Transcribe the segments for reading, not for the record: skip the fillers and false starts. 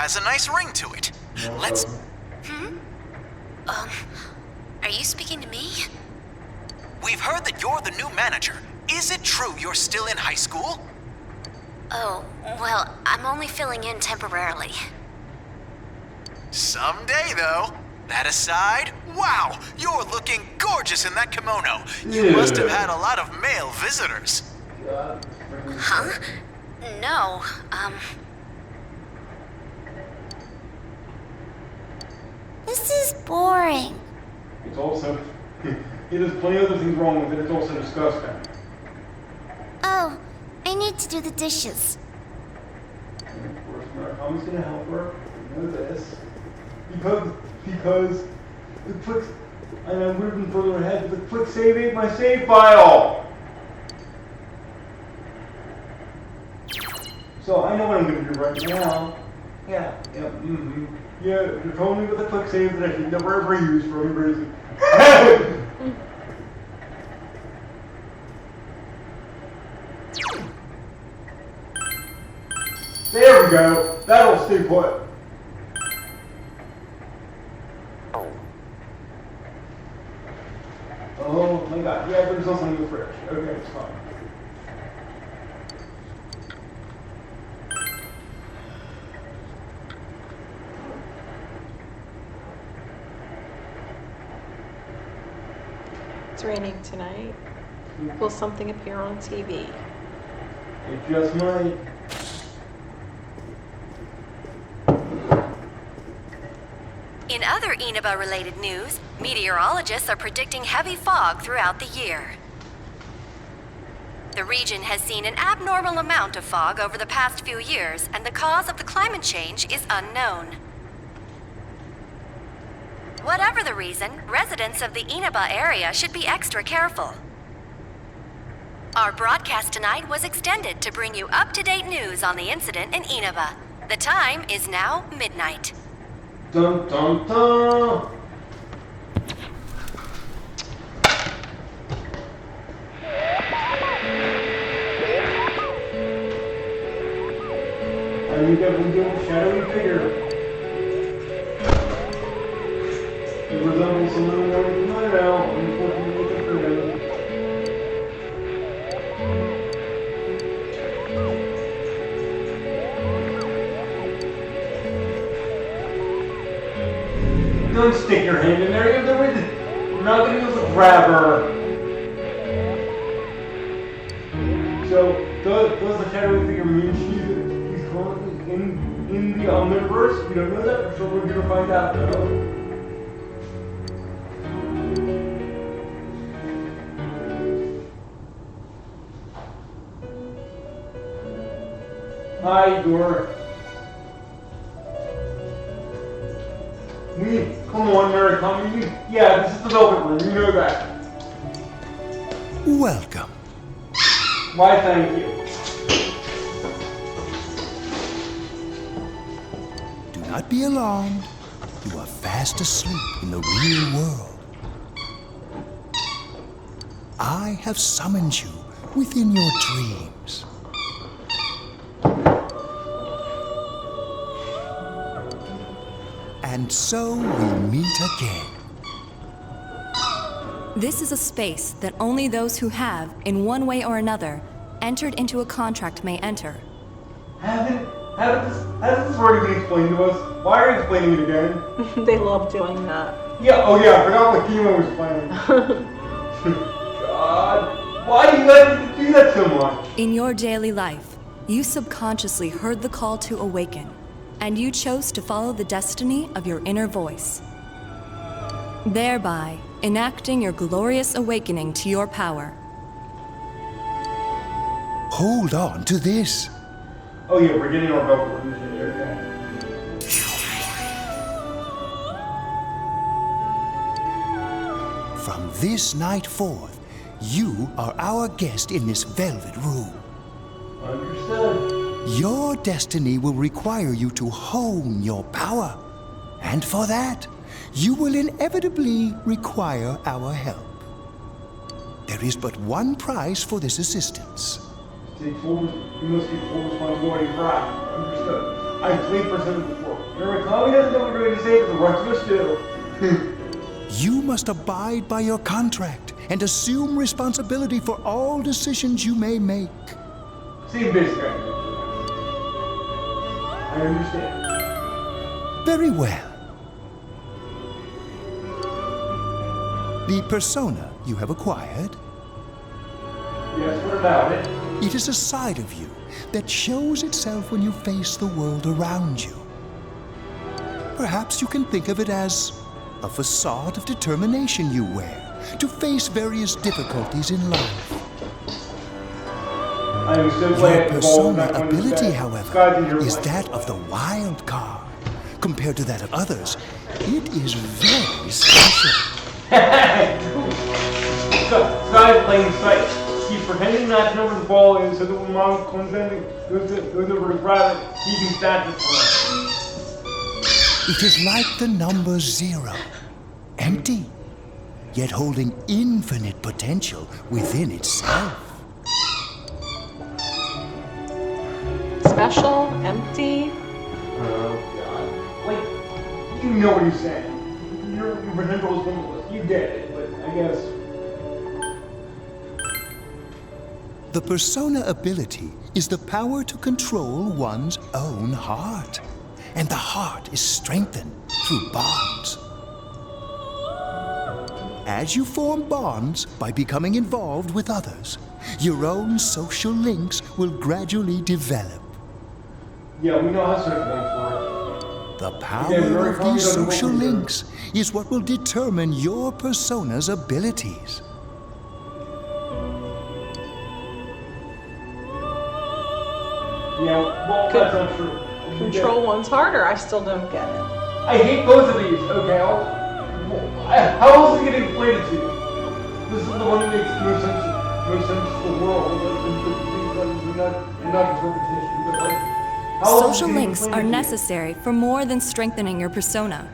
has a nice ring to it. Let's... Are you speaking to me? We've heard that you're the new manager. Is it true you're still in high school? Oh, well, I'm only filling in temporarily. Someday, though. That aside, wow, you're looking gorgeous in that kimono. You must have had a lot of male visitors. Huh? No, This is boring. It's also... There's plenty of other things wrong with it. It's also disgusting. Oh, I need to do the dishes. And of course, Murakami's gonna help her. We know this. Because the quick... And I'm moving further ahead, but the quick save ate my save file! So I know what I'm gonna do right now. Yeah, you told me with a quick save that I should never ever use for any reason. There we go. That'll stay put. Oh my god. Yeah, there's something in the fridge. Okay, it's fine. It's raining tonight. Will something appear on TV? It just might. In other Inaba-related news, meteorologists are predicting heavy fog throughout the year. The region has seen an abnormal amount of fog over the past few years, and the cause of the climate change is unknown. Whatever the reason, residents of the Inaba area should be extra careful. Our broadcast tonight was extended to bring you up-to-date news on the incident in Inaba. The time is now midnight. Dun dun dun! And we definitely do a shadowy figure. It resembles a little more than I know, unfortunately for him. Don't stick your hand in there. We're not going to use a grabber. So, does the shadowy figure mean he's currently in the Omniverse? We don't know that for sure. We're going to find out though. Hi, Igor. Come on, Murakami. Yeah, this is the Velvet Room. You know that. Welcome. Why, thank you. Do not be alarmed. You are fast asleep in the real world. I have summoned you within your dreams. And so we meet again. This is a space that only those who have, in one way or another, entered into a contract may enter. Hasn't this already been explained to us? Why are you explaining it again? They love doing that. Yeah, oh yeah, I forgot what Kimo was playing. God, why do you let me do that so much? In your daily life, you subconsciously heard the call to awaken, and you chose to follow the destiny of your inner voice, thereby enacting your glorious awakening to your power. Hold on to this. Oh yeah, we're getting our Velvet Room today, okay. From this night forth, you are our guest in this velvet room. Understood. Your destiny will require you to hone your power. And for that, you will inevitably require our help. There is but one price for this assistance. You must take full responsibility for that. Understood. I've played Persona before. Remember, Konami doesn't know what we're going to say, but the rest of us do. You must abide by your contract and assume responsibility for all decisions you may make. Same basic idea. I understand. Very well. The persona you have acquired, Yes, what about it? it is a side of you that shows itself when you face the world around you. Perhaps you can think of it as a facade of determination you wear to face various difficulties in life. I am so Your glad persona ability, however, is that of the wild card. Compared to that of others, it is very special. Sky's playing sight. He's pretending not to know where the ball is so that when Mom comes in, goes over to grab it, he can snatch it from her. It is like the number 0, empty, yet holding infinite potential within itself. Special, empty. Oh, God. Like, you know what he's saying. Your potential is limitless. You get it, but I guess. The persona ability is the power to control one's own heart. And the heart is strengthened through bonds. As you form bonds by becoming involved with others, your own social links will gradually develop. Yeah, we know how to search for it. The power of these social links is what will determine your persona's abilities. Yeah, well, that's not true. Control one's harder. I still don't get it. I hate both of these, okay? How else is it getting explained to you? This is the one that makes no sense to the world. Not interpretation, but like, how else is Social it getting links explained are to you? necessary for more than strengthening your persona.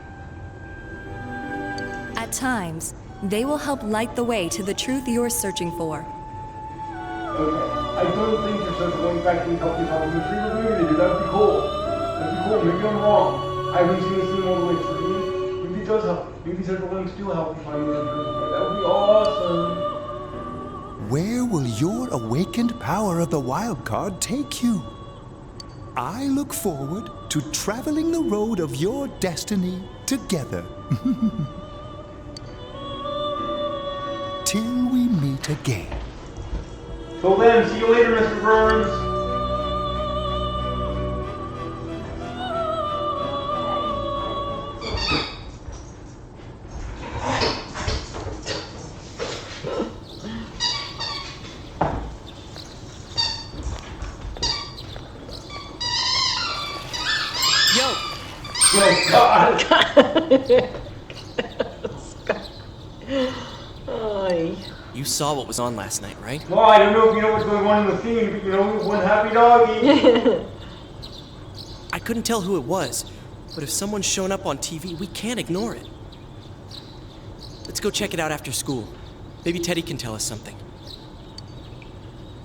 At times, they will help light the way to the truth you're searching for. Okay, I don't think your social link back can help you solve the mystery of movie, dude. That'd be cool. That'd be cool. Maybe I'm wrong. I haven't seen this thing all the way through. Maybe it does help. Maybe social links do help you find the truth. That would be awesome. Where will your awakened power of the wild card take you? I look forward to traveling the road of your destiny together. Till we meet again. Till then, see you later, Mr. Burns. Oh, God. Ay. You saw what was on last night, right? Well, I don't know if you know what's going on in the scene, but you know, one happy doggy. I couldn't tell who it was, but if someone's shown up on TV, we can't ignore it. Let's go check it out after school. Maybe Teddy can tell us something.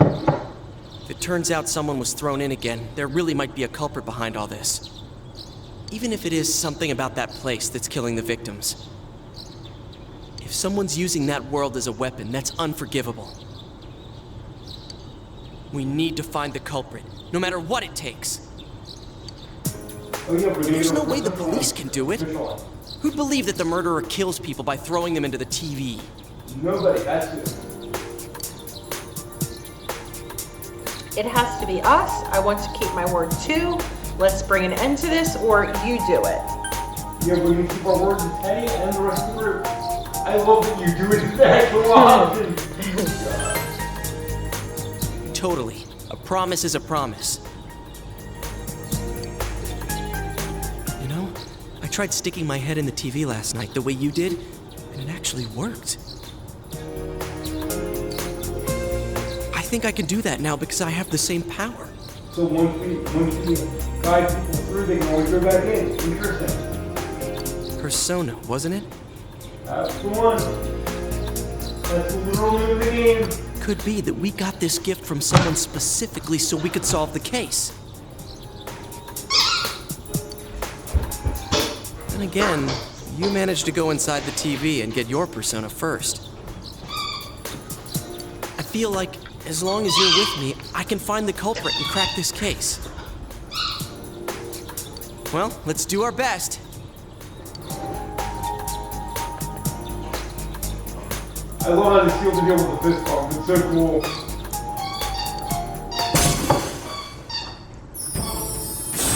If it turns out someone was thrown in again, there really might be a culprit behind all this. Even if it is something about that place that's killing the victims. If someone's using that world as a weapon, that's unforgivable. We need to find the culprit, no matter what it takes. Oh, yeah, but There's no way the police can do it. Who'd believe that the murderer kills people by throwing them into the TV? Nobody, that's it. It has to be us. I want to keep my word too. Let's bring an end to this, or you do it. Yeah, we're gonna keep our word to Teddy and the rest of the group. I love that you do it back so often. Totally. A promise is a promise. You know, I tried sticking my head in the TV last night the way you did, and it actually worked. I think I can do that now because I have the same power. So once we guide people through, they can always go back in. Interesting. Persona, wasn't it? That's the one. That's the literal name of the game. Could be that we got this gift from someone specifically so we could solve the case. Then again, you managed to go inside the TV and get your persona first. I feel like as long as you're with me, I can find the culprit and crack this case. Well, let's do our best. I love how they seal the deal with the fist bump. It's so cool.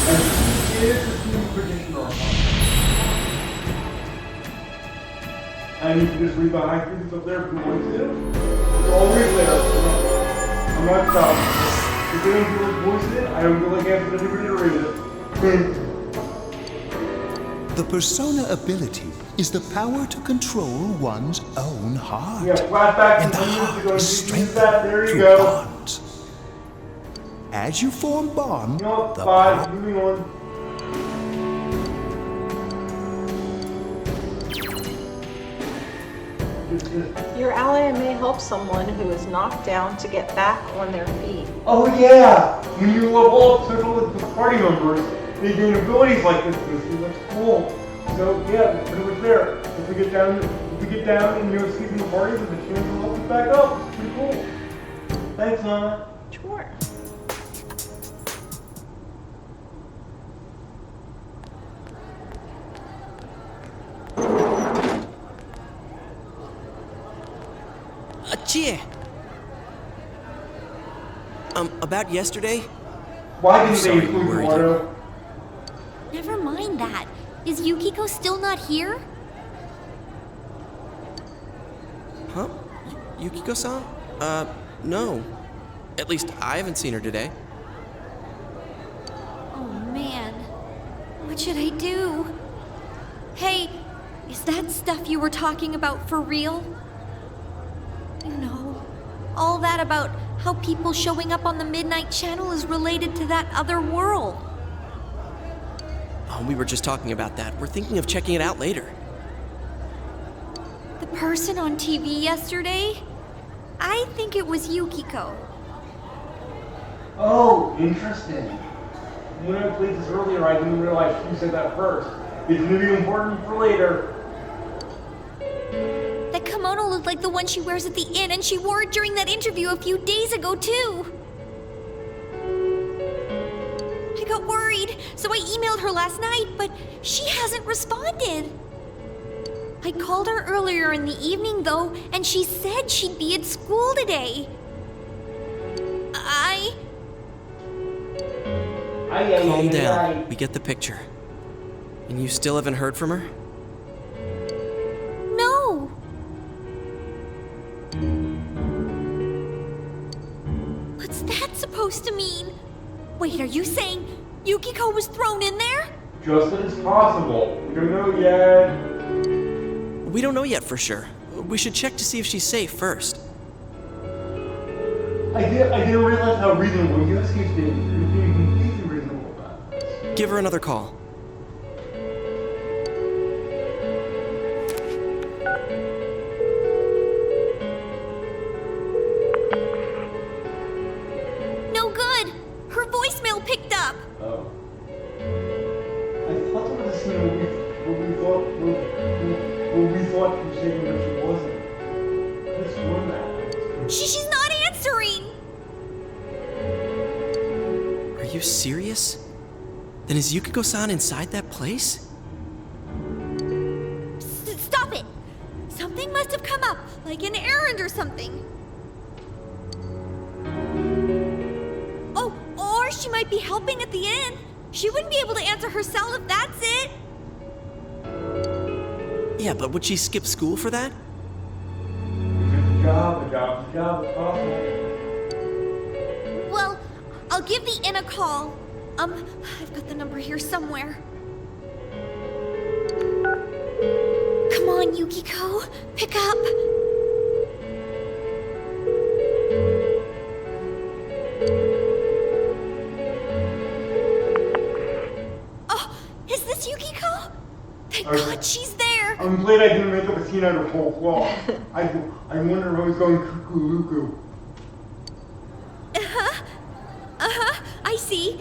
And it is the team tradition or and you can just read the high it's up there if you want to. It's always there. I'm not stopped. If they don't feel like voicing it, I don't feel like asking anybody to read it. The persona ability is the power to control one's own heart. Yeah, flashback And the from 10 years heart ago. is Use strengthened that. There you through go. bonds. As you form bond, You know, the bye. power Moving on. Your ally may help someone who is knocked down to get back on their feet. Oh yeah! When you level up social with the party members, they gain abilities like this. That's cool. So yeah, it's pretty much there. If we get down and you know season the parties and the chance to level us back up, it's pretty cool. Thanks, Mama. Sure. Chie! About yesterday? Why didn't Sorry they to include worry Wario? Never mind that. Is Yukiko still not here? Huh? Yukiko-san? No. At least I haven't seen her today. Oh man. What should I do? Hey, is that stuff you were talking about for real? You know, all that about how people showing up on the Midnight Channel is related to that other world. Oh, we were just talking about that. We're thinking of checking it out later. The person on TV yesterday? I think it was Yukiko. Oh, interesting. When I played this earlier, I didn't realize you said that first. It's gonna be important for later. That kimono looked like the one she wears at the inn, and she wore it during that interview a few days ago, too. I got worried, so I emailed her last night, but she hasn't responded. I called her earlier in the evening, though, and she said she'd be at school today. Calm down. We get the picture. And you still haven't heard from her? No. What's that supposed to mean? Wait, are you saying Yukiko was thrown in there? Just as possible. We don't know yet. We don't know yet for sure. We should check to see if she's safe first. I didn't realize how reasonable you guys keep being. You're being completely reasonable about this. Give her another call. No good. Her voicemail picked up. Oh. I thought there was a scene where we thought she was saying that she wasn't. I sworn that. She's not answering. Are you serious? Then is Yukiko-san inside that place? Stop it. Something must have come up, like an errand or something. Oh, or she might be helping at the inn. She wouldn't be able to answer herself if that's it. Yeah, but would she skip school for that? If it's a job, it's possible. Well, I'll give the inn a call. I've got the number here somewhere. Come on, Yukiko. Pick up. Oh, is this Yukiko? Thank God she's there. I'm glad I didn't make up a scene out of whole cloth. I wonder if I was going cuckoo-luku. I see.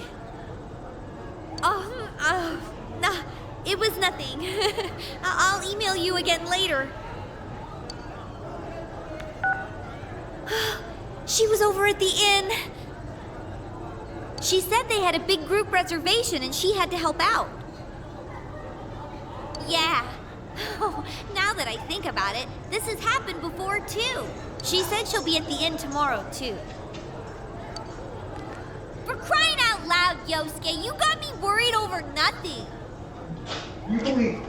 it was nothing. I'll email you again later. She was over at the inn. She said they had a big group reservation and she had to help out. Yeah. Oh, now that I think about it, this has happened before too. She said she'll be at the inn tomorrow too. For crying out loud, Yosuke, you got me worried over nothing. You believe,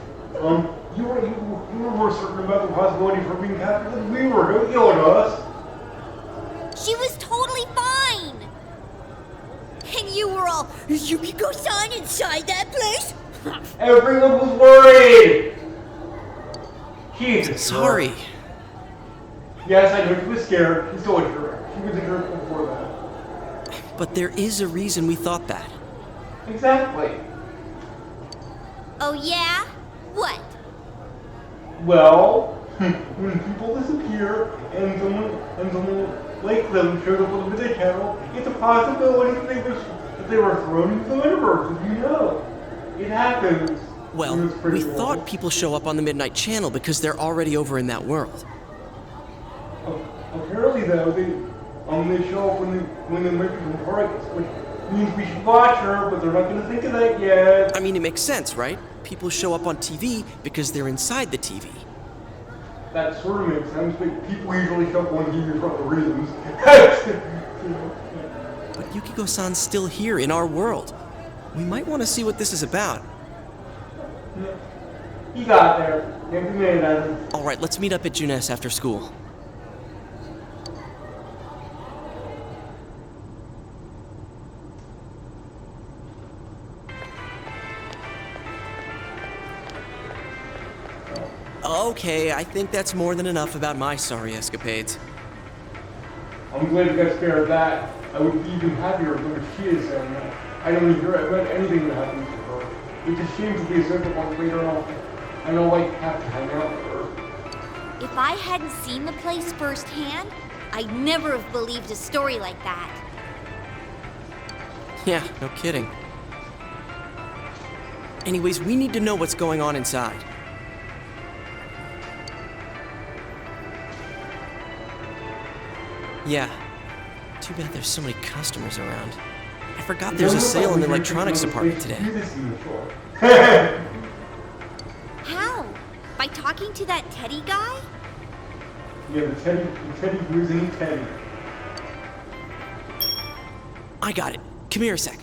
you were more certain about the possibility for being captured than we were. Don't yell at us. She was totally fine. And you were all, is Yukiko-san inside that place? Everyone was worried. Jesus. Sorry. Yes, I know she was scared. She's still a jerk. She was a jerk before that. But there is a reason we thought that. Exactly. Oh yeah? What? Well, when people disappear and someone like them showed up on the Midnight Channel, it's a possibility that they were thrown into the universe, as you know. It happens. Well, we thought people show up on the Midnight Channel because they're already over in that world. Apparently, though, they show up when they might become targets, which means we should watch her, but they're not going to think of that yet. I mean, it makes sense, right? People show up on TV because they're inside the TV. That sort of makes sense, but people usually show up on TV for other reasons. But Yukiko-san's still here in our world. We might want to see what this is about. You got there. You made it. All right, let's meet up at Junes after school. Okay, I think that's more than enough about my sorry escapades. I'm glad you got spared that. I would be even happier if she is saying that. I don't want to hear about anything that happens to her. It's a shame to be a simple one later on. I know I have to hang out with her. If I hadn't seen the place firsthand, I'd never have believed a story like that. Yeah, no kidding. Anyways, we need to know what's going on inside. Yeah. Too bad there's so many customers around. I forgot there's a sale in the electronics department today. How? By talking to that Teddy guy? Yeah, the Teddy losing Teddy. I got it. Come here a sec.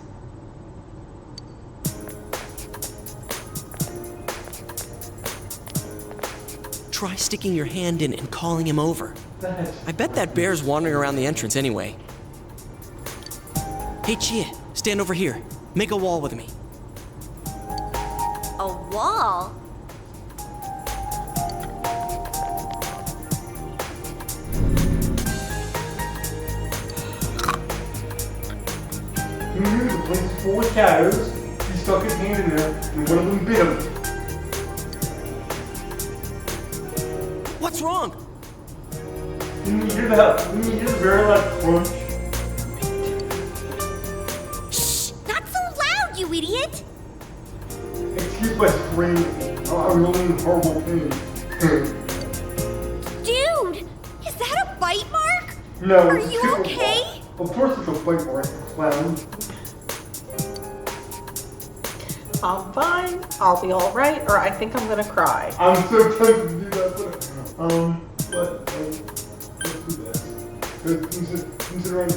Try sticking your hand in and calling him over. I bet that bear's wandering around the entrance anyway. Hey, Chia, stand over here. Make a wall with me. A wall? He knew the place was full of shadows. He stuck his hand in there, and one of them bit him. What's wrong? Didn't you hear that? Didn't you hear the very loud crunch? Shh! Not so loud, you idiot! Excuse my screaming. I was only in horrible pain. Dude! Is that a bite mark? No. Are you okay? Of course it's a bite mark, clown. I'm fine. I'll be all right, or I think I'm gonna cry. I'm so tempted to do that, but let's do this. Because considering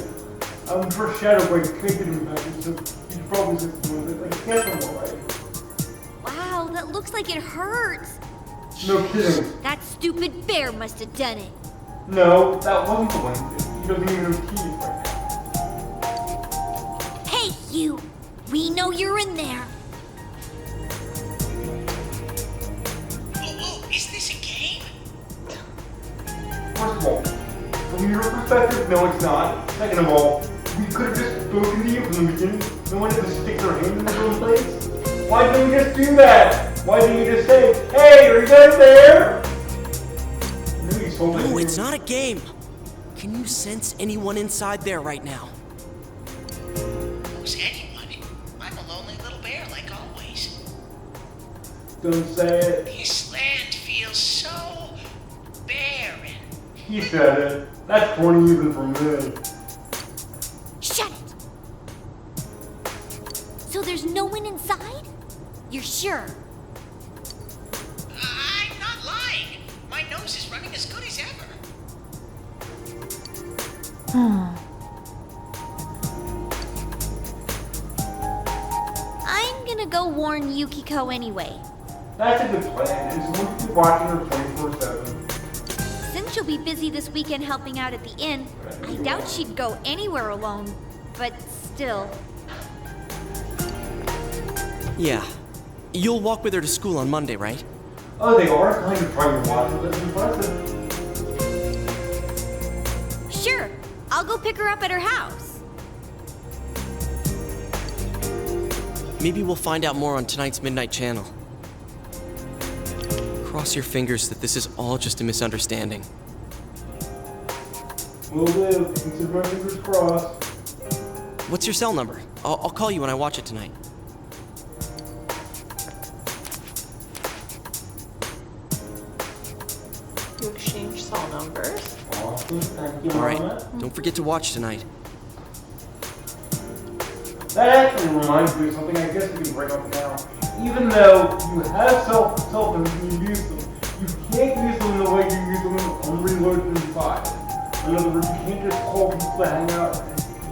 I'm foreshadowing taking him back, so he's probably just like can't already. Wow, that looks like it hurts. No kidding. That stupid bear must have done it. No, that wasn't the one. He doesn't even have teeth right now. Hey, you! We know you're in there. Is this a game? First of all, from your perspective, no it's not. Second of all, we could have just spoken to you from the beginning. No one had to stick their hand in their own place. Why didn't you just do that? Why didn't you just say, hey, are you guys there? No, it's not a game. Can you sense anyone inside there right now? Who's anyone? I'm a lonely little bear, like always. Don't say it. This land feels so barren. He said it. That's corny even for me. Shut it! So there's no one inside? You're sure? I'm not lying. My nose is running as good as ever. I'm gonna go warn Yukiko anyway. That's a good plan. And someone can be watching her 24/7. Since she'll be busy this weekend helping out at the inn, I doubt she'd go anywhere alone. But still. Yeah. You'll walk with her to school on Monday, right? Oh, they are kind of trying to watch it. That's impressive. Sure, I'll go pick her up at her house. Maybe we'll find out more on tonight's Midnight Channel. Cross your fingers that this is all just a misunderstanding. Will do. Consider my fingers crossed. What's your cell number? I'll call you when I watch it tonight. You exchange cell numbers. Awesome. Thank you, All right. Mama. Don't forget to watch tonight. That actually reminds me of something I guess we can bring up now. Even though you have cell phones and you use them, you can't use them the way you use them on Reload 35. In other words, you can't just call people to hang out.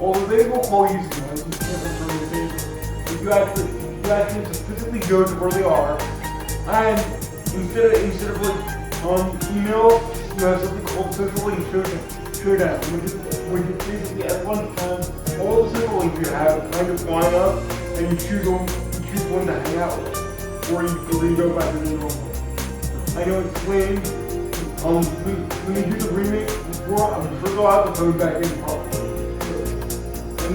Although they will call you sometimes, you can't return the favor. But you actually have to physically go to where they are, and instead of like email, you have something called Central Link Showdown, which is basically at lunchtime, all the Central Links you have kind of line up, and you choose one to hang out with, or you go back to the normal. I know it's lame. When you do the remake before, I'm sure they'll have the phone back in probably. And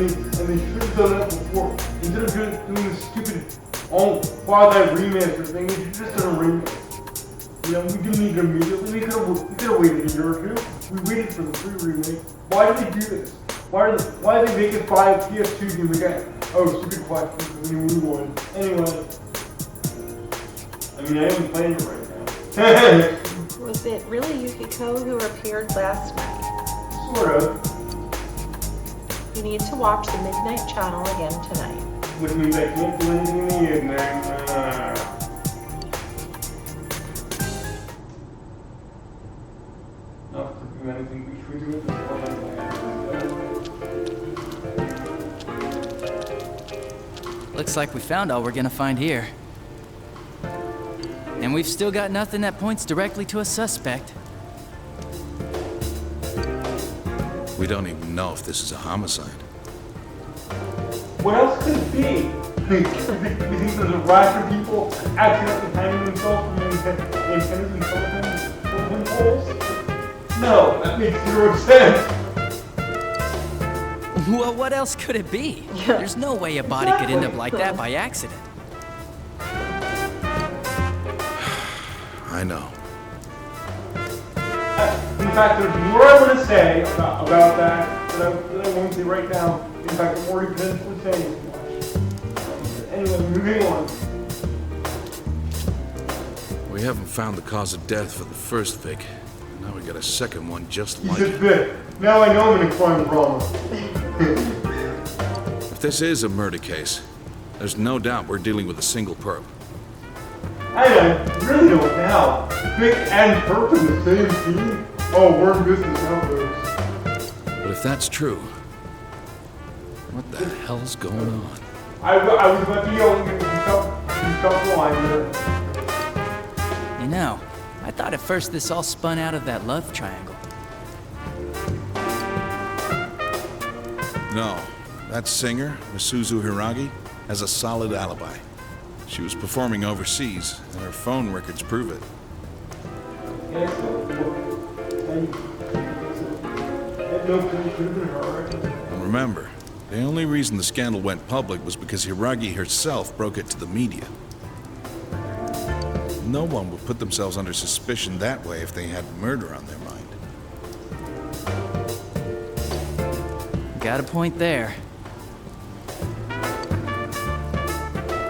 they should have done that before. Instead of doing this stupid quasi-remaster thing, they should just done a remake. You know, we didn't need it immediately. We could have waited a year or two. We waited for the free remake. Why did they do this? Why did they make it buy a PS2 game again? Oh, stupid question. We move on. Anyway. I mean, I am playing it right now. Was it really Yukiko who appeared last night? Sort of. You need to watch the Midnight Channel again tonight. Which means I can't do anything in the evening. Not to do anything we should do at this Looks like we found all we're gonna find here. And we've still got nothing that points directly to a suspect. We don't even know if this is a homicide. What else could it be? You think there's a rash of people accidentally hanging themselves from antennas and telephone poles? No, that makes zero sense. Well, what else could it be? There's no way a body could end up like that by accident. I know. In fact, there's more I want to say about that I won't say right now. In fact, I'm already potentially saying too much. Anyway, moving on. We haven't found the cause of death for the first Vic. Now we got a second one just like He's a it. bit. Now I know I'm in a crime drama. If this is a murder case, there's no doubt we're dealing with a single perp. I really don't now. Vic and Perp in the same team? Oh, we're in business now, folks. But if that's true, what the hell's going on? I was about to yell at you stop the line there. You know, I thought at first this all spun out of that love triangle. No, that singer, Misuzu Hiragi, has a solid alibi. She was performing overseas, and her phone records prove it. Yes, no, could have been her. And remember, the only reason the scandal went public was because Hiragi herself broke it to the media. No one would put themselves under suspicion that way if they had murder on their mind. Got a point there.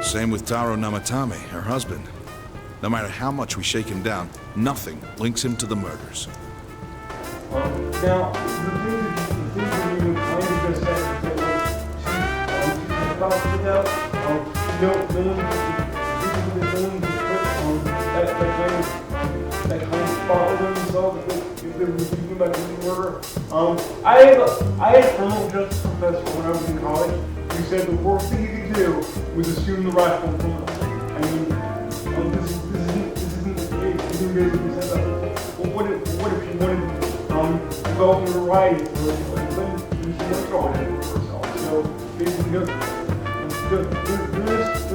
Same with Taro Namatame, her husband. No matter how much we shake him down, nothing links him to the murders. Now, the things that you kind of just said, that she's about to get out, no one that kind of follow themselves if they were thinking about doing murder. I had a criminal justice professor when I was in college who said the worst thing you could do was assume the rightful criminal. I mean, this isn't basically said that. Well, what if she wanted developing a variety for it, then she wanted to always do it for herself. So basically, they're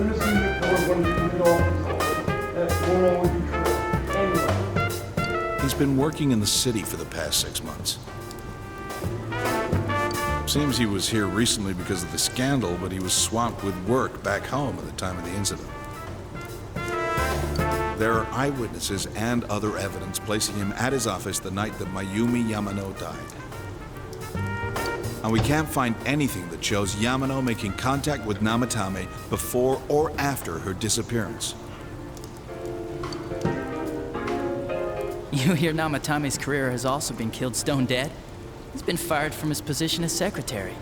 just seeing the killer when you do it all for themselves. That won't always be true. Anyway. He's been working in the city for the past 6 months. Seems he was here recently because of the scandal, but he was swamped with work back home at the time of the incident. There are eyewitnesses and other evidence placing him at his office the night that Mayumi Yamano died. And we can't find anything that shows Yamano making contact with Namatame before or after her disappearance. You hear Namatame's career has also been killed stone dead? He's been fired from his position as secretary.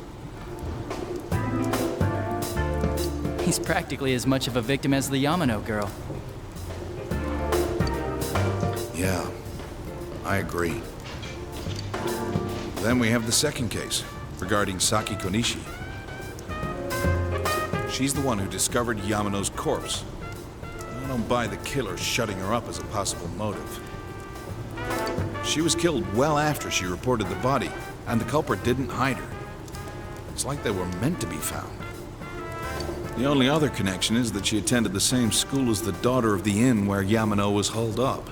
He's practically as much of a victim as the Yamano girl. Yeah, I agree. Then we have the second case, regarding Saki Konishi. She's the one who discovered Yamano's corpse. I don't buy the killer shutting her up as a possible motive. She was killed well after she reported the body, and the culprit didn't hide her. It's like they were meant to be found. The only other connection is that she attended the same school as the daughter of the inn where Yamano was holed up.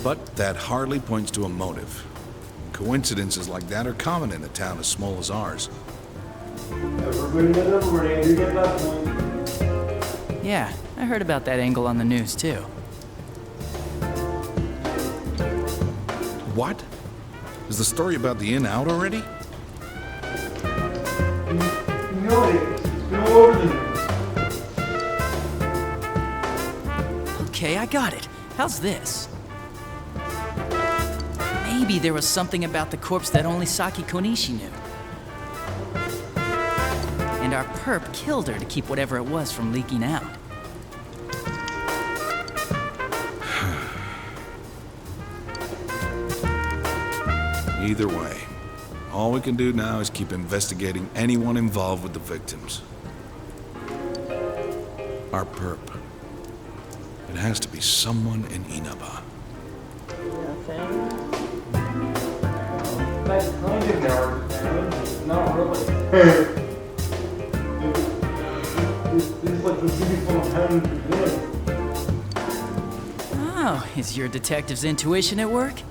But that hardly points to a motive. Coincidences like that are common in a town as small as ours. Everybody knows everybody, you get that point. Yeah, I heard about that angle on the news too. What? Is the story about the inn out already? You know it is. It's been all over the news. Okay, I got it. How's this? Maybe there was something about the corpse that only Saki Konishi knew. And our perp killed her to keep whatever it was from leaking out. Either way, all we can do now is keep investigating anyone involved with the victims. Our perp. It has to be someone in Inaba. Nothing. That kind of narrows it down. Not really. This is like the biggest little town in Japan. Oh, is your detective's intuition at work?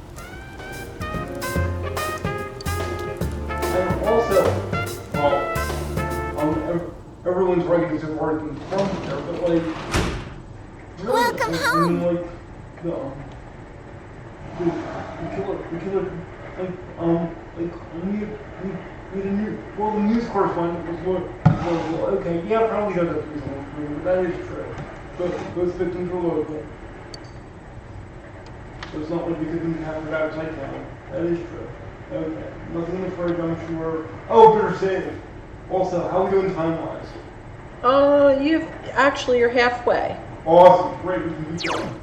And also, well, everyone's writing so far from there, but like, really, Welcome home. Like, the killer, we need a new, well, the news correspondent was well, okay, yeah, probably does have reasonable information, that is true. But those victims were local. So it's not like we couldn't have it outside town. That is true. Okay, nothing to afraid, I'm sure. Oh, better save. Also, how are we doing time-wise? You're halfway. Awesome, great, we can keep going.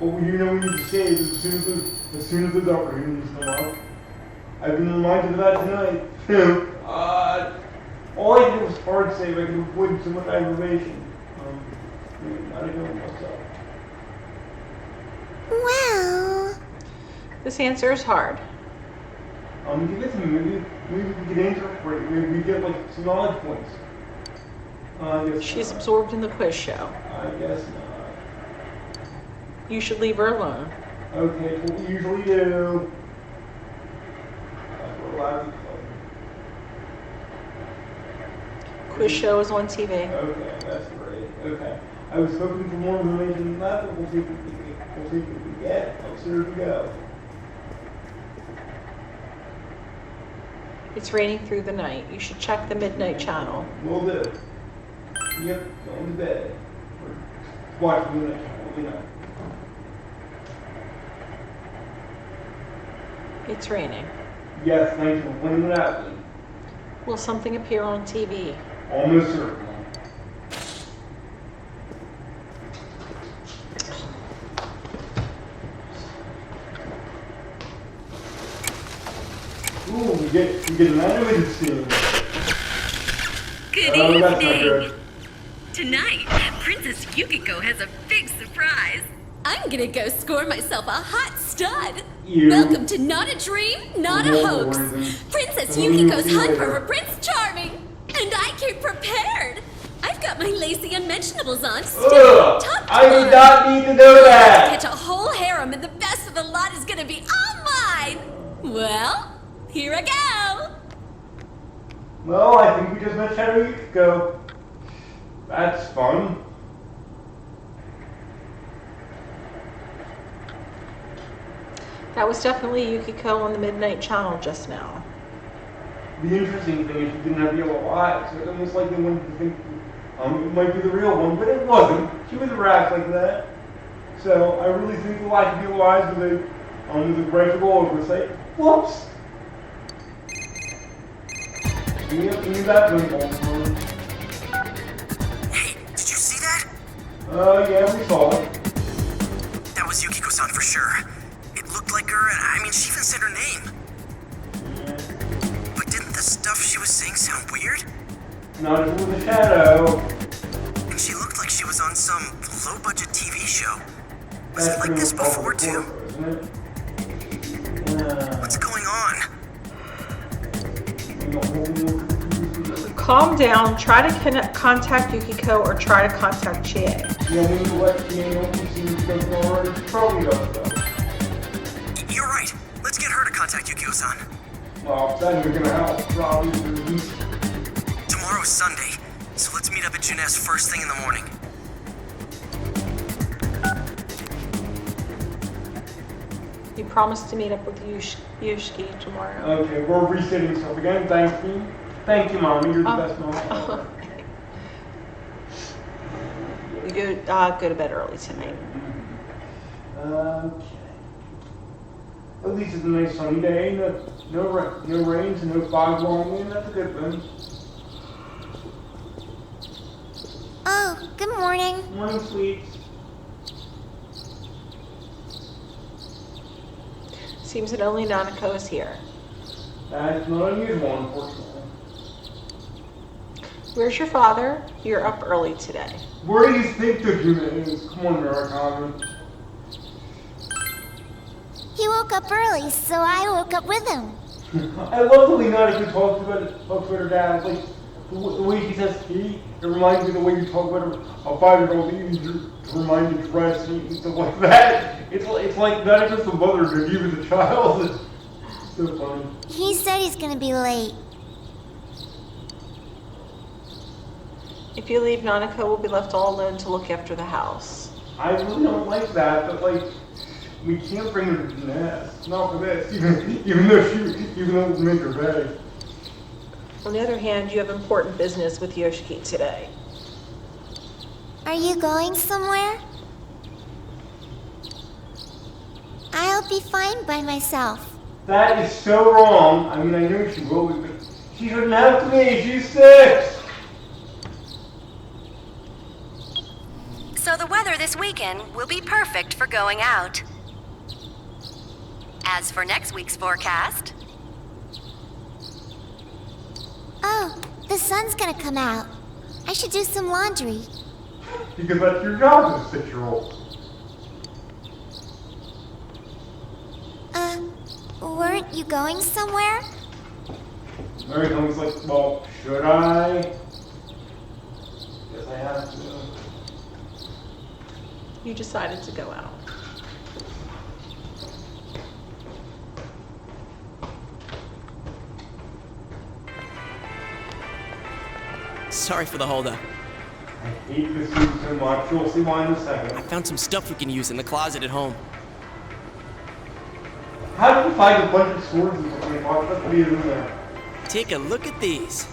Well, you know we need to save as soon as the doctor needs to come up. I've been reminded of that tonight. All I did was hard save, I could avoid so much aggravation. I don't know myself. Well... This answer is hard. Give it to me, maybe we could answer it for you. Maybe we get like some knowledge points. I guess She's not. absorbed in the quiz show. I guess not. You should leave her alone. Okay, what we usually do. We're allowed to play. Quiz show is on TV. Okay, that's great. Okay. I was hoping for more information than that, but we'll see what we get. Let's see where we go. It's raining through the night. You should check the Midnight Channel. Will do. Yep, going to bed. Watch Moon Knight. It's raining. Yes, thank you for pointing that out. Will something appear on TV? Almost certainly. Ooh, we get an animated scene. Good That's not evening. good. Tonight, Princess Yukiko has a big surprise. I'm gonna go score myself a hot stud. Ew. Welcome to Not a Dream, Not a No Hoax. reason. Princess No Yukiko's reason. hunt for her Prince Charming. And I came prepared. I've got my lacy unmentionables on, Ugh, top to I did bottom. not need to know that. Catch a whole harem, and the best of the lot is gonna be all mine. Well, here I go. Well, I think we just met Shadow Yukiko. That's fun. That was definitely Yukiko on the Midnight Channel just now. The interesting thing is she didn't have yellow eyes, so it's almost like they wanted to think it might be the real one, but it wasn't. She was a rat like that. So I really think the lack of yellow eyes was a graceful oversight. Whoops! Give me that twinkle. Hey, did you see that? Yeah, we saw it. That was Yukiko-san for sure. It looked like her, and I mean, she even said her name. But didn't the stuff she was saying sound weird? Not if it was a shadow. And she looked like she was on some low-budget TV show. Was it like this before, too? What's going on? Calm down, try to contact Yukiko or try to contact Chie. Yeah, when you let Chie know she seems to go already, probably does though. You're right. Let's get her to contact Yukio-san. Well, that ain't gonna help, probably. Tomorrow's Sunday, so let's meet up at Junes first thing in the morning. You promised to meet up with Yushki tomorrow. Okay, we're resetting stuff again. Thank you. Thank you, Mommy. You're the best mom. You go to bed early tonight. Okay. At least it's a nice sunny day. No rains and no fog blowing in. That's a good thing. Oh, good morning. Morning, sweets. Seems that only Nanako is here. That's not unusual, unfortunately. Where's your father? You're up early today. Where do you think the unit is? Come on, Murakami. He woke up early, so I woke up with him. I love the way Nanako talks about her dad. Like, the way she says he, it reminds me of the way you talk about a 5-year-old eating to remind you to rest and stuff like that. It's like not just the mother, but even the child. It's so funny. He said he's gonna be late. If you leave, Nanako will be left all alone to look after the house. I really don't like that, but like, we can't bring her to the nest. Not for this, even though it would make her bad. On the other hand, you have important business with Yoshiki today. Are you going somewhere? I'll be fine by myself. That is so wrong. I mean, I know she will be, but she shouldn't have to be. She's 6. So the weather this weekend will be perfect for going out. As for next week's forecast... Oh, the sun's gonna come out. I should do some laundry. Because that's your job as a 6-year-old. Weren't you going somewhere? Mary comes like, well, should I? Yes, I have to. You decided to go out. Sorry for the holdup. I hate this scene so much. You'll see why in a second. I found some stuff we can use in the closet at home. How did you find a bunch of swords and something? What is in there? Take a look at these.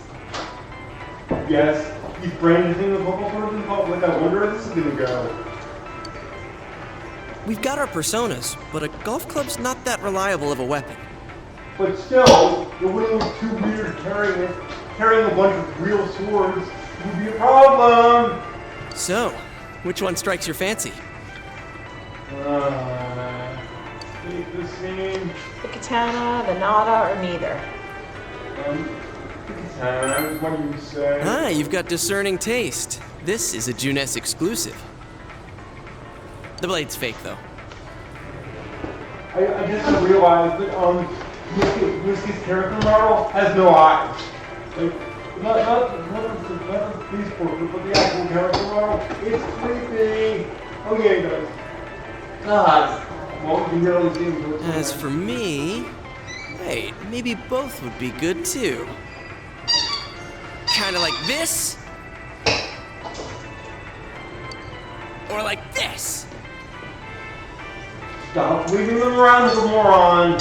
Yes. he's brandishing the football swords in public. I wonder where this is gonna go. We've got our personas, but a golf club's not that reliable of a weapon. But still, it wouldn't look too weird carrying a bunch of real swords would be a problem. So, which one strikes your fancy? Take the scene. The katana, the nada, or neither? The katana, what do you say? Ah, you've got discerning taste. This is a Junes exclusive. The blade's fake, though. I just realized that Whiskey's character model has no eyes. Like, not the police portrait, but the actual character model. It's creepy. Oh yeah, it does. God. Well, you can barely see him. As for me, wait, maybe both would be good too. Kinda like this. Or like this. Stop leaving them around, the moron.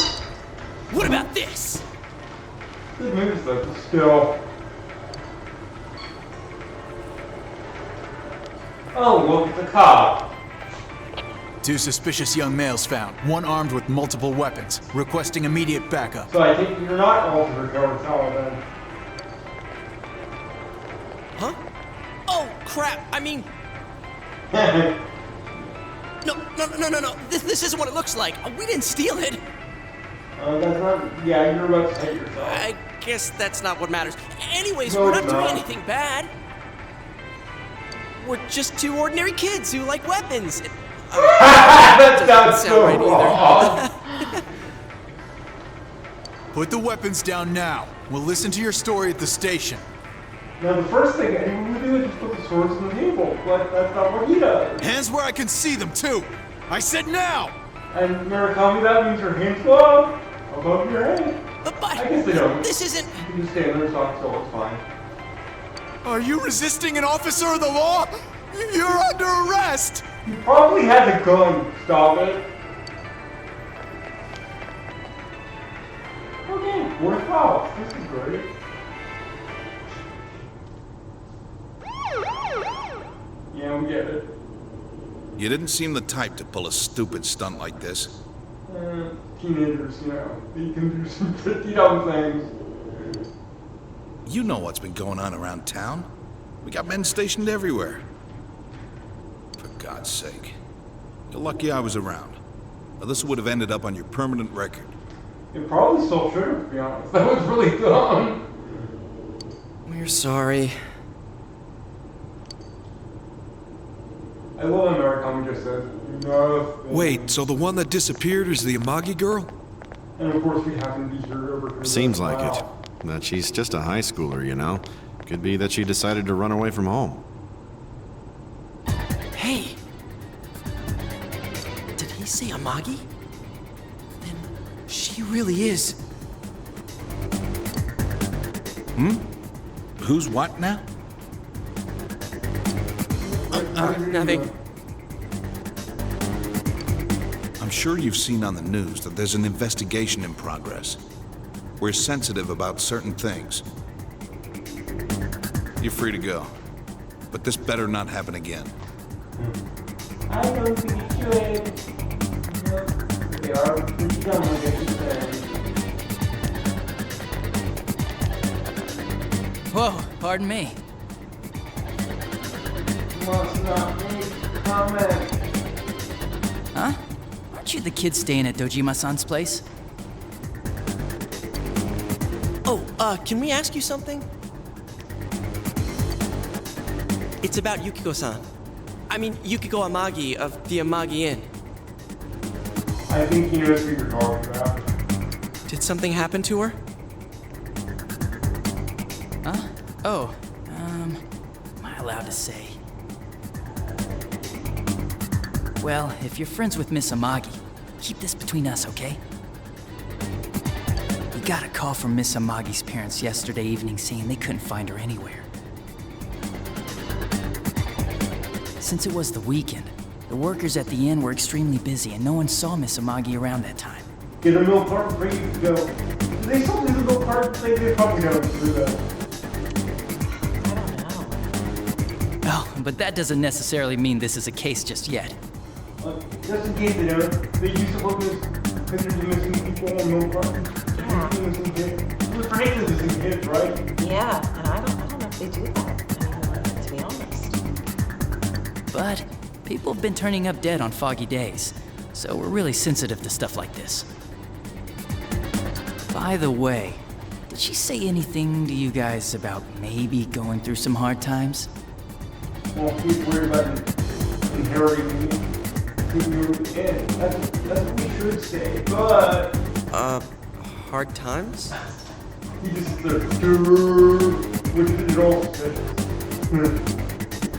What about this? Good moves though, but still. Oh, look, it's a cop. 2 suspicious young males found, one armed with multiple weapons, requesting immediate backup. So I think you're not Oliver Kurosawa then. Huh? Oh, crap, I mean... No. This isn't what it looks like. We didn't steal it. That's not... Yeah, you're about to hate yourself. I guess that's not what matters. Anyways, No, we're not it's doing not. anything bad. We're just 2 ordinary kids who like weapons. That sounds so right wrong. Put the weapons down now. We'll listen to your story at the station. Now the first thing anyone would do is just put the swords on the table, but that's not what he does. Hands where I can see them, too. I said now! And Murakami, that means your hands go up above your head. But I guess they don't. this isn't... You can just stand there and talk, so it's fine. Are you resisting an officer of the law? You're under arrest! He probably has a gun. Stop it. Okay, worth house. This is great. Yeah, we get it. You didn't seem the type to pull a stupid stunt like this. Teenagers, you know, they can do some pretty dumb things. You know what's been going on around town. We got men stationed everywhere. For God's sake. You're lucky I was around. Now, this would have ended up on your permanent record. It probably still should have, to be honest. That was really dumb. We're sorry. I love when Murakami just says, nothing. Wait, so the one that disappeared is the Amagi girl? And of course we happen to be here over. Seems like it. That she's just a high schooler, you know? Could be that she decided to run away from home. Hey! Did he say Amagi? Then she really is. Who's what now? Nothing. I'm sure you've seen on the news that there's an investigation in progress. We're sensitive about certain things. You're free to go. But this better not happen again. I don't think it should. They are pretty dumb, I guess you say. Whoa, pardon me. Must not make comment. Huh? Aren't you the kid staying at Dojima-san's place? Oh, can we ask you something? It's about Yukiko-san. I mean, Yukiko Amagi of the Amagi Inn. I think he knows what you're talking about. Did something happen to her? Huh? Oh, am I allowed to say? Well, if you're friends with Miss Amagi, keep this between us, okay? We got a call from Miss Amagi's parents yesterday evening saying they couldn't find her anywhere. Since it was the weekend, the workers at the inn were extremely busy and no one saw Miss Amagi around that time. Get a milk cart ready to go. They still do the milk cart? They probably don't do that. I don't know. but that doesn't necessarily mean this is a case just yet. Just in case they used to put this pictures of missing people on no parking. Missing kids. It was predicted missing kids, right? Yeah, and I don't know if they do that anymore, to be honest. But people have been turning up dead on foggy days, so we're really sensitive to stuff like this. By the way, did she say anything to you guys about maybe going through some hard times? Well, he's worried about inheriting me. That's what we should say, but... hard times? He just said, which is all suspicious.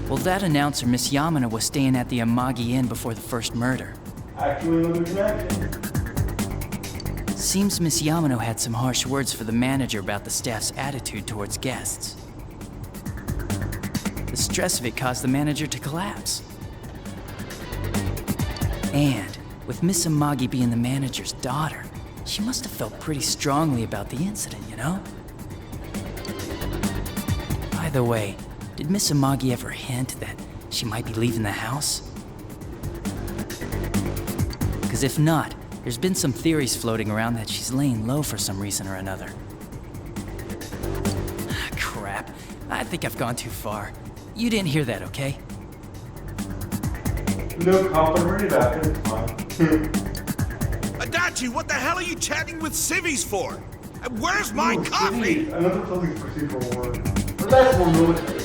Well, that announcer, Miss Yamano, was staying at the Amagi Inn before the first murder. Actually, another connection. Seems Miss Yamano had some harsh words for the manager about the staff's attitude towards guests. The stress of it caused the manager to collapse. And with Miss Amagi being the manager's daughter, she must have felt pretty strongly about the incident, you know? By the way, did Miss Amagi ever hint that she might be leaving the house? Because if not, there's been some theories floating around that she's laying low for some reason or another. Crap, I think I've gone too far. You didn't hear that, okay? No complimentary about it, it's fine. Adachi, what the hell are you chatting with civvies for? And where's my coffee? Civvies, another totally procedural word. But that's more military.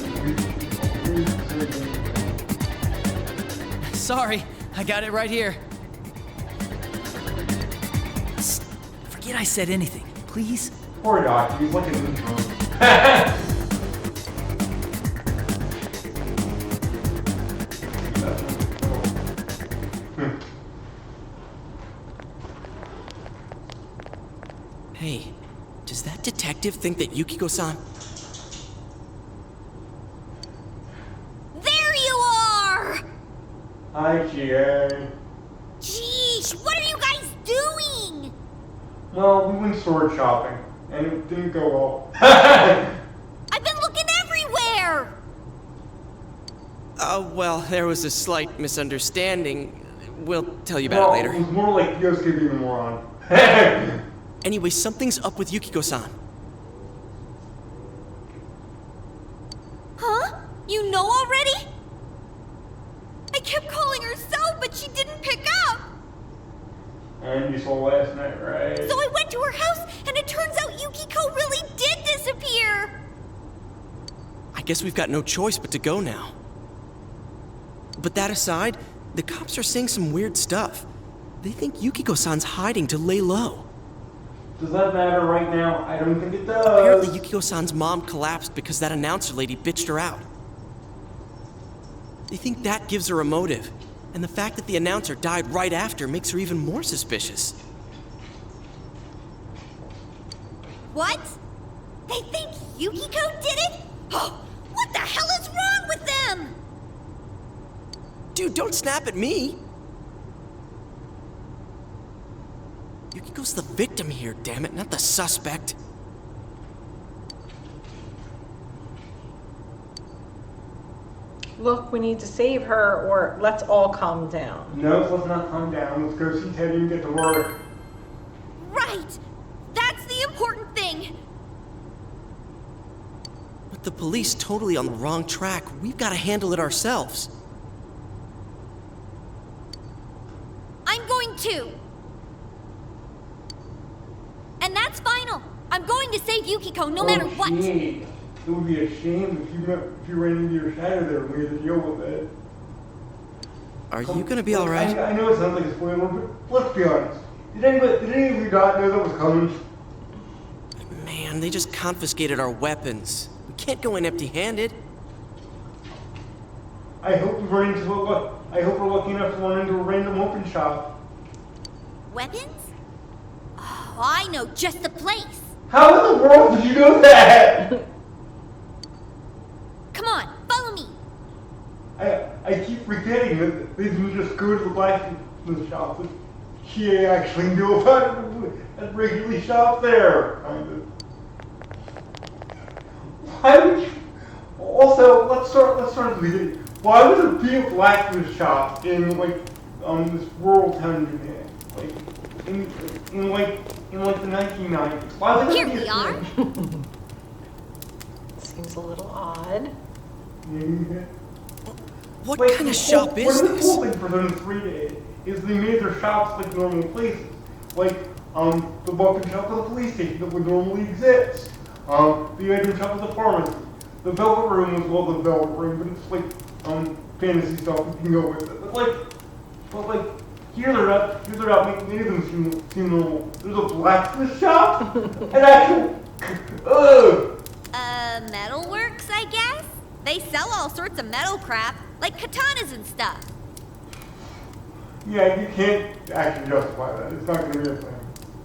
Sorry, I got it right here. Forget I said anything, please. Poor Doc, he's like an intro. Hey, does that detective think that Yukiko-san... There you are! Hi, GA. Jeez, what are you guys doing? Well, we went sword shopping, and it didn't go well. I've been looking everywhere! Well, there was a slight misunderstanding. We'll tell you about it later. It was more like Yosuke being a moron. Anyway, something's up with Yukiko-san. Huh? You know already? I kept calling her so, but she didn't pick up. And you saw last night, right? So I went to her house, and it turns out Yukiko really did disappear. I guess we've got no choice but to go now. But that aside, the cops are saying some weird stuff. They think Yukiko-san's hiding to lay low. Does that matter right now? I don't think it does. Apparently Yukiko-san's mom collapsed because that announcer lady bitched her out. They think that gives her a motive. And the fact that the announcer died right after makes her even more suspicious. What? They think Yukiko did it? Oh, what the hell is wrong with them? Dude, don't snap at me! Yukiko's the victim here, damn it, not the suspect. Look, we need to save her, or let's all calm down. No, let's not calm down. Let's go see Teddy and get to work. Right! That's the important thing! With the police totally on the wrong track, we've got to handle it ourselves. I'm going too. And that's final. I'm going to save Yukiko no matter what. It would be a shame if you ran into your shadow there and we had to deal with it. Are you gonna be alright? I know it sounds like a spoiler, but let's be honest. Did any of you not know that was coming? Man, they just confiscated our weapons. We can't go in empty-handed. I hope we're lucky enough to run into a random open shop. Weapons? Oh, I know just the place. How in the world did you know that? Come on, follow me. I keep forgetting that they didn't just go to the blacksmith shop. That she actually knew about it and regularly shop there. Kind of. Why would you? Also, let's start at the beginning. why would there be a blacksmith shop in like this rural town in Japan? Like in the 1990s? Why would Here that be we a are. thing? Seems a little odd. What Like, kind of shop is One of the this? cool things for Zone 3 did is they made their shops like normal places. Like, the weapon shop at the police station that would normally exist. The item shop at the pharmacy. The Velvet Room was, well, the Velvet Room, but it's like, fantasy stuff you can go with it. But like, here they're not making any of them seem normal. There's a blacksmith shop? An actual, Metalworks, I guess? They sell all sorts of metal crap, like katanas and stuff. Yeah, you can't actually justify that. It's not gonna be a thing.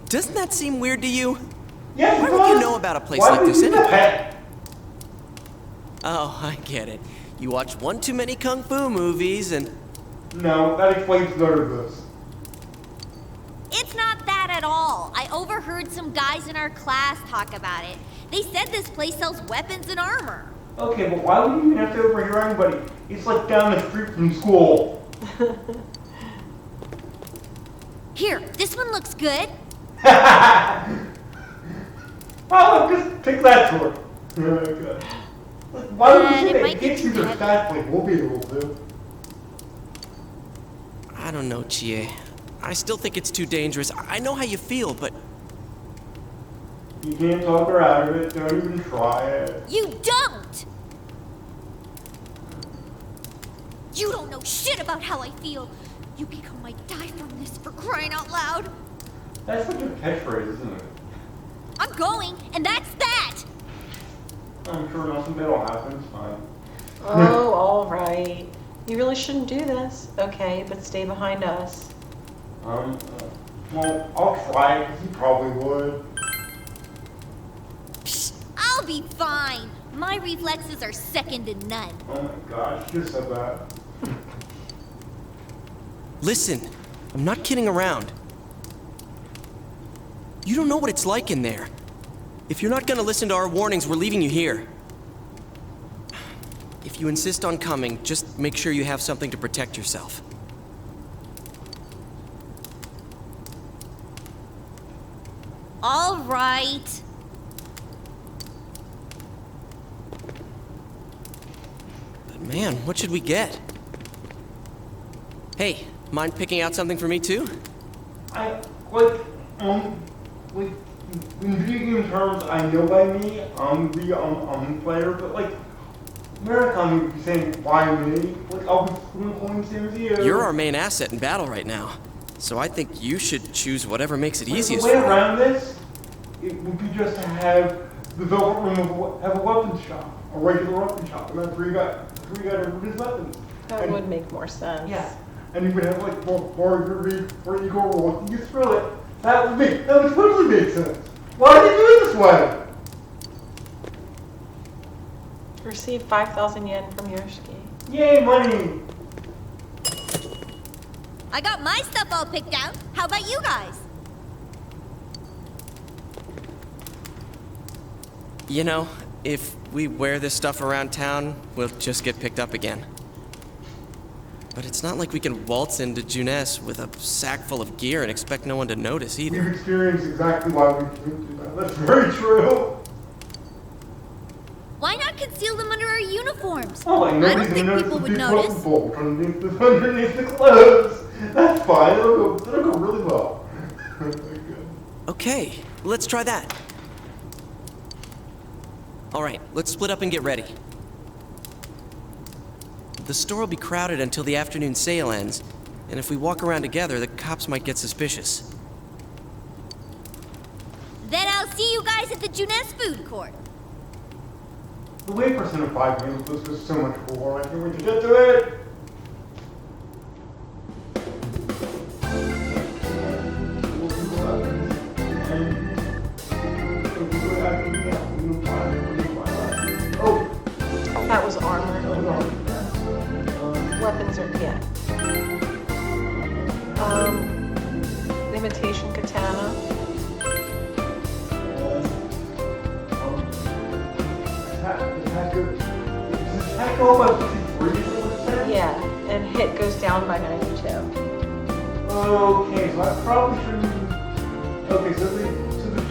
Doesn't that seem weird to you? Yes, Why would you know about a place like this anyway? Oh, I get it. You watch one too many kung fu movies and... No, that explains none of this. It's not that at all. I overheard some guys in our class talk about it. They said this place sells weapons and armor. Okay, but why would you even have to overhear anybody? It's like down the street from school. Here, this one looks good. Oh, just take that sword. Okay. Why would you say it that? might be Get you too their stats, like, we'll be able to. I don't know, Chie. I still think it's too dangerous. I know how you feel, but... You can't talk her out of it, don't even try it. You don't! You don't know shit about how I feel. Yukiko might die from this, for crying out loud. That's like your catchphrase, isn't it? I'm going, and that's that! I'm sure nothing bad will happen, it's fine. Oh, alright. You really shouldn't do this. Okay, but stay behind us. Well, I'll try it, because he probably would. Psst, I'll be fine. My reflexes are second to none. Oh my gosh, you just said that. Listen, I'm not kidding around. You don't know what it's like in there. If you're not gonna listen to our warnings, we're leaving you here. If you insist on coming, just make sure you have something to protect yourself. All right. But man, what should we get? Hey, mind picking out something for me too? Like, in video game terms, I know by me, I'm the, player, but like, Americon would be saying, why me? Like, I'll be calling same as you. You're our main asset in battle right now, so I think you should choose whatever makes it easiest The way for you. around this, it would be just to have the Velvet Room have a weapons shop, a regular weapons shop, and that's where you got his weapons. That would make more sense. Yeah. And you would have like more where you go walking you through it. That would totally make sense. Why did you do it this way? Receive 5,000 yen from Yoshiki. Yay, money! I got my stuff all picked out. How about you guys? You know, if we wear this stuff around town, we'll just get picked up again. But it's not like we can waltz into Junes with a sack full of gear and expect no one to notice either. We've experienced exactly why we can't do that. That's very true. Why not conceal them under our uniforms? Oh, I don't think people would notice. Bolt underneath the clothes. That's fine. It'll go really well. Okay, let's try that. All right, let's split up and get ready. The store will be crowded until the afternoon sale ends, and if we walk around together, the cops might get suspicious. Then I'll see you guys at the Junes food court. The way Persona 5 meals was just so much cooler. I can't wait to get to it. That was armor. Weapons are, yeah. Imitation katana. Attack all my free And hit goes down by 92. Okay, so I probably shouldn't. Okay, so the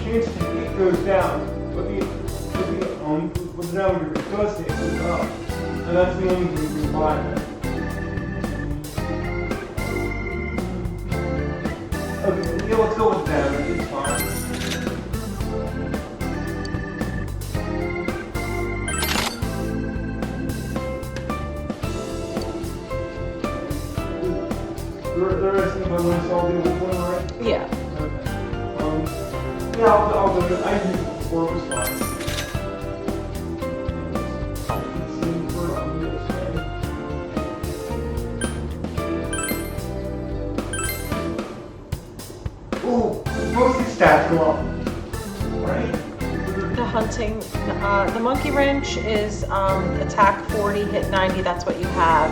chance to hit goes down, but the damage does hit goes up, and that's the only thing we can buy. Okay, yeah, let's go with damage. It's fine. The rest of my ones all do with one, right? Yeah. Okay. Yeah, I'll do it. I used it before, it was fine. Ooh, mostly stats go up, right? The hunting, the monkey wrench is attack 40, hit 90, that's what you have.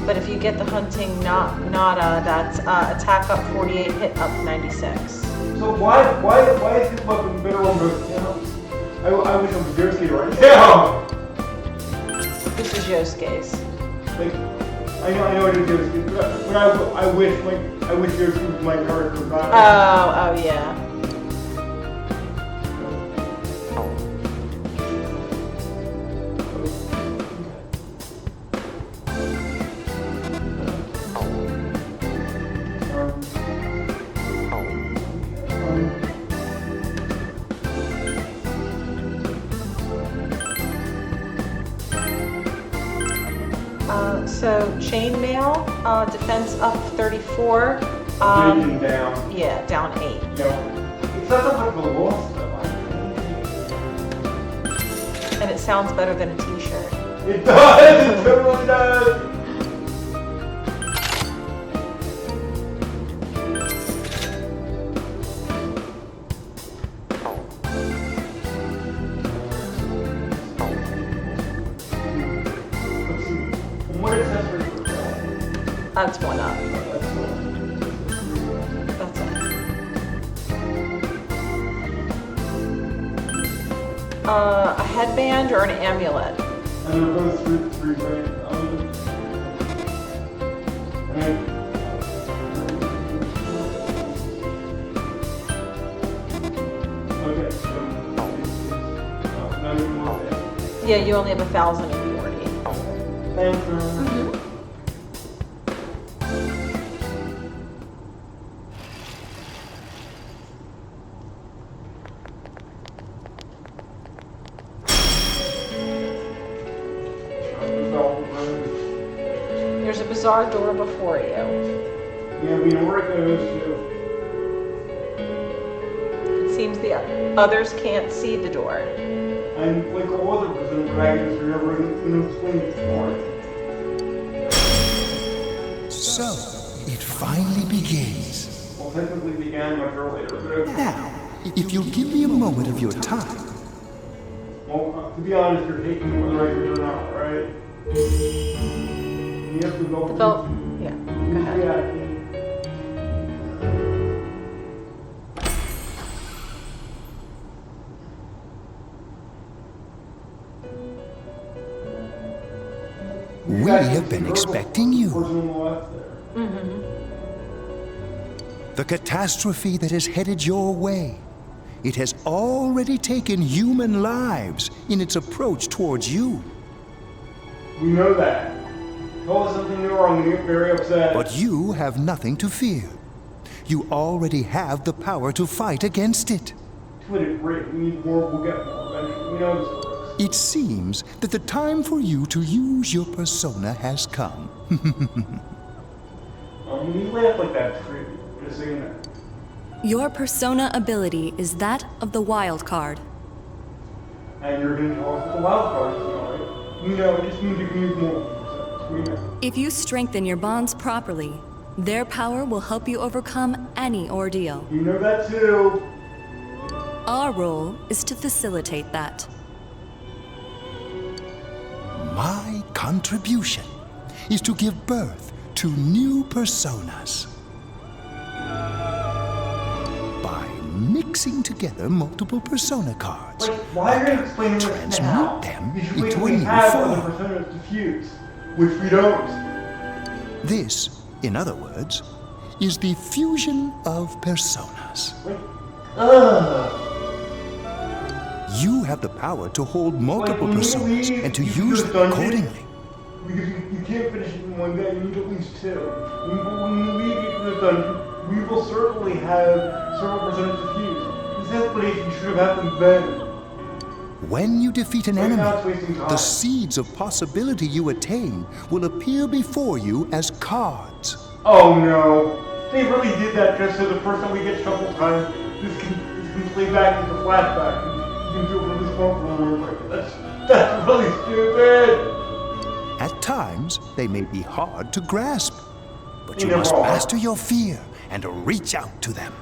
But if you get the hunting nada, that's attack up 48, hit up 96. So why is this weapon better on both counts? I wish I was Yosuke right now. This is Yosuke's. Like, I know it is Yosuke, but I wish Yosuke was my character. Oh yeah. So chainmail, defense up 34. Down. Yeah, down 8. Yeah. It's not like the lost stuff. And it sounds better than a t-shirt. It does! It totally does! That's one up. That's it. A headband or an amulet? And they're both three grand. Okay, so none more. Yeah, you only have 1,040. Thank you. There's a bizarre door before you. Yeah, we know where it goes to. It seems the others can't see the door. And like all other prison dragons, you're never going to explain it. So, it finally begins. Well, technically began much earlier, but now, if you'll give me a moment of your time. Well, to be honest, you're taking whether I agree or not, right? You have to go. Yeah, go ahead. Yeah. We have been expecting you. The catastrophe that has headed your way. It has already taken human lives in its approach towards you. We know that. Tell us something new or I'm going to get very upset. But you have nothing to fear. You already have the power to fight against it. Great. We need more, we'll get more eventually. We know this works. It seems that the time for you to use your persona has come. You laugh like that, it's creepy. Just saying that. Your persona ability is that of the wild card. And you're going to tell us what the wild card is, right? You know, it just means you can use more. If you strengthen your bonds properly, their power will help you overcome any ordeal. You know that too. Our role is to facilitate that. My contribution is to give birth to new personas. By mixing together multiple persona cards, Why are you explaining this now? them Because into a we new have form. other personas to fuse, which we don't. This, in other words, is the fusion of personas. You have the power to hold multiple personas and to use them accordingly. Because you can't finish it in one day, you need at least two. When you leave the dungeon, we will certainly have several personas to fuse. This explanation should have happened then. When you defeat an enemy, the seeds of possibility you attain will appear before you as cards. Oh no. They really did that just so the first time we get shuffle time, this can play back as a flashback. You can do it for this phone. That's really stupid. At times, they may be hard to grasp, but you must master your fear and reach out to them.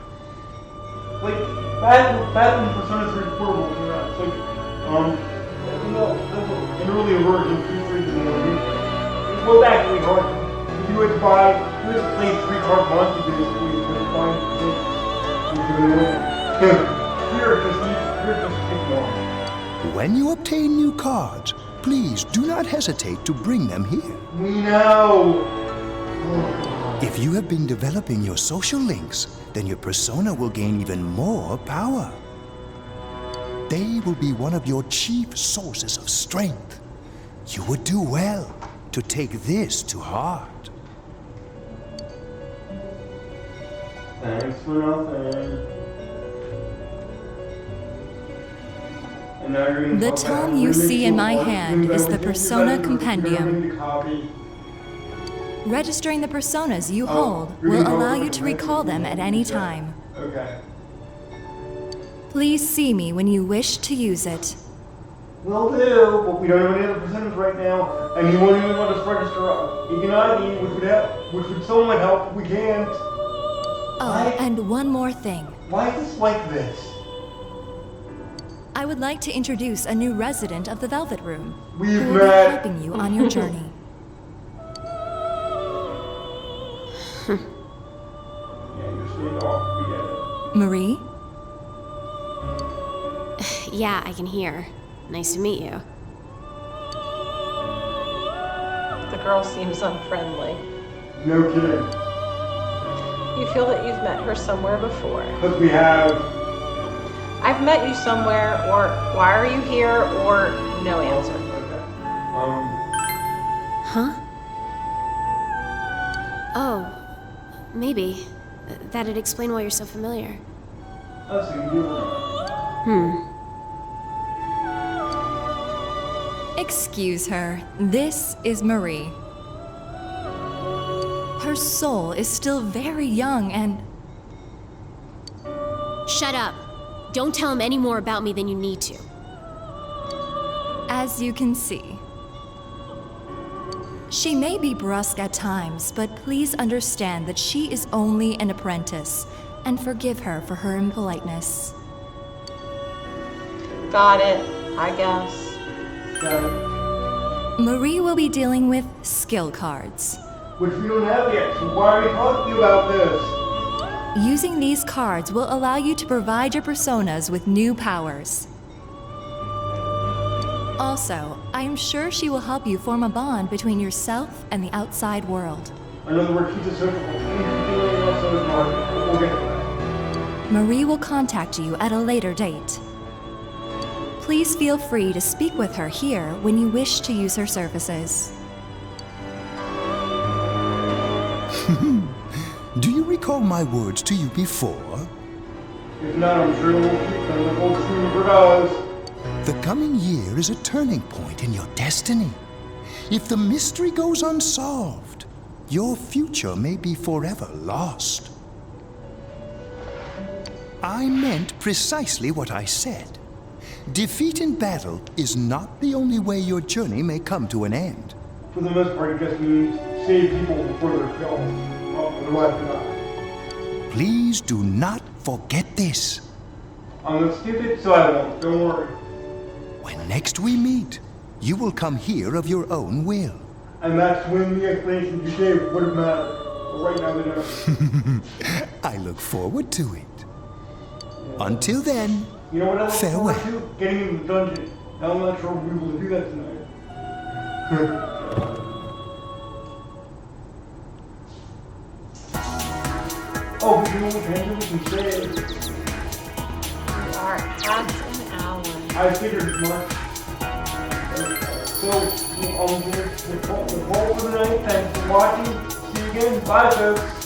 Like, back when Persona 3 Portable came out, it's like, an earlier version, 2-3 it was actually hard. You had to play 3-card monster basically, you could find Here, just take one. When you obtain new cards, please do not hesitate to bring them here. We know! If you have been developing your social links, then your persona will gain even more power. They will be one of your chief sources of strength. You would do well to take this to heart. Thanks for nothing. The tome you see in my hand is the Persona Compendium. Registering the personas you hold will allow you to recall them at any time. Okay. Please see me when you wish to use it. Will do, but we don't have any other personas right now, and he won't even let us register Ignite, which would somewhat help if we can't. Oh, and one more thing. Why is this like this? I would like to introduce a new resident of the Velvet Room, We've who will be helping you on your journey. Marie? Yeah, I can hear. Nice to meet you. The girl seems unfriendly. No kidding. You feel that you've met her somewhere before. Because we have. I've met you somewhere, or why are you here, or no answer. Huh? Oh, maybe. That'd explain why you're so familiar. Excuse her. This is Marie. Her soul is still very young and... Shut up. Don't tell him any more about me than you need to. As you can see. She may be brusque at times, but please understand that she is only an apprentice, and forgive her for her impoliteness. Got it, I guess. Marie will be dealing with skill cards. Which we don't have yet, so why are we talking about this? Using these cards will allow you to provide your personas with new powers. Also, I am sure she will help you form a bond between yourself and the outside world. In other words, she's a social. We'll get to that. Marie will contact you at a later date. Please feel free to speak with her here when you wish to use her services. Do you recall my words to you before? If not, I'm sure we'll keep them. The whole Super does. The coming year is a turning point in your destiny. If the mystery goes unsolved, your future may be forever lost. I meant precisely what I said. Defeat in battle is not the only way your journey may come to an end. For the most part, it just means save people before they're killed. Please do not forget this. I'm gonna skip it, so I won't. Don't worry. When next we meet, you will come here of your own will. And that's when the explanation you gave would have mattered. But right now, they don't. I look forward to it. Yeah. Until then, you know what I look farewell. Forward to? Getting in the dungeon. Now I'm not sure we'll be able to do that tonight. Well, if we do Andrew, we can say it. You are at an hour. I figured as much. So, the poll for the night. Thanks for watching. See you again. Bye, folks.